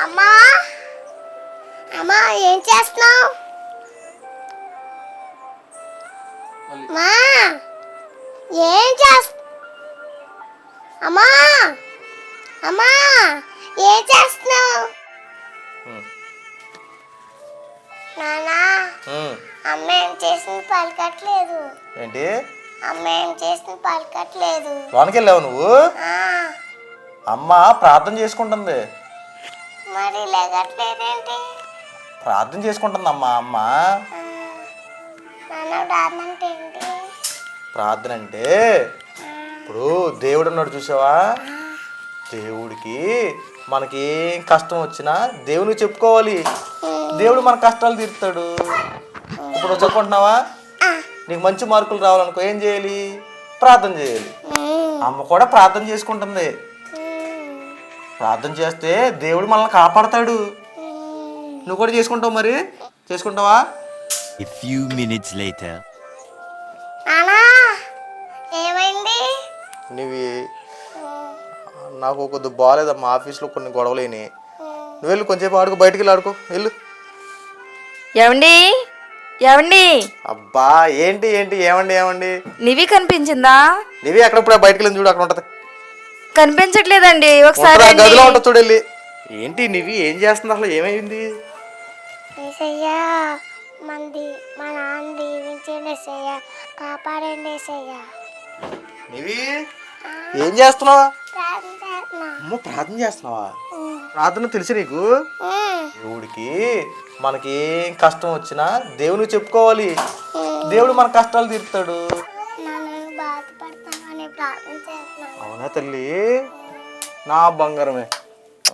అమ్మా అమ్మా ఏం చేస్తున్నావు? మా ఏం చేస్తా అమ్మా అమ్మా ఏం చేస్తున్నావు? నానా అమ్మ ఏం చేసింది పలకట్లేదు. ఏంటి? అమ్మ ఏం చేసింది పలకట్లేదు. లోనికి వెళ్ళావు నువ్వు? అమ్మ ప్రార్థన చేసుకుంటుంది. మరి లేగట్లేదేంటి? ప్రార్థన చేసుకుంటుందమ్మా అమ్మ. నాన్న ప్రార్థన అంటే ఏంటి? ప్రార్థన అంటే ఇప్పుడు దేవుడు ఉన్నాడు చూసావా, దేవుడికి మనకి ఏం కష్టం వచ్చినా దేవునికి చెప్పుకోవాలి. దేవుడు మన కష్టాలు తీరుతాడు. ఇప్పుడు చెప్పుకుంటున్నావా, నీకు మంచి మార్కులు రావాలనుకో ఏం చేయాలి? ప్రార్థన చేయాలి. అమ్మ కూడా ప్రార్థన చేసుకుంటుంది. ప్రార్థన చేస్తే దేవుడు మనల్ని కాపాడతాడు. నువ్వు కూడా చేసుకుంటావు, మరి చేసుకుంటావా? A few minutes later. నానా ఏమైంది? నువ్వు నాకు కొద్దిగా బాగాలేదమ్మా, ఆఫీస్లో కొన్ని గొడవలేని. నువ్వు వెళ్ళు, కొంచెంసేపు ఆడుకో, బయటికి వెళ్ళి ఆడుకో, వెళ్ళు. ఏమండి ఏమండి? అబ్బా ఏంటి ఏంటి ఏమండి ఏమండి? నివి కనిపించిందా? నివి ఎక్కడప్పుడు బయటికి వెళ్ళి చూడు, అక్కడ ఉంటది. కనిపించట్లేదండి, ఒకసారి గదిలో ఉంటుంది చూడు, వెళ్ళి. ఏంటి నివి ఏం చేస్తుంది అసలు, ఏమైంది? ఏసయ్యా మంది మా నాన్న దీవించండి ఏసయ్యా, కాపాడండి ఏసయ్యా. నివి ఏం చేస్తున్నావా? ప్రార్థన చేస్తున్నా. అమ్మో ప్రార్థన చేస్తున్నావా? ప్రార్థన తెలుసు నీకు? దేవుడికి మనకి ఏం కష్టం వచ్చినా దేవునికి చెప్పుకోవాలి. దేవుడు మన కష్టాలు తీరుతాడు. నన్ను బాధపడతానని ప్రార్థన చేస్తున్నాను. అవునా తల్లి, నా బంగారమే.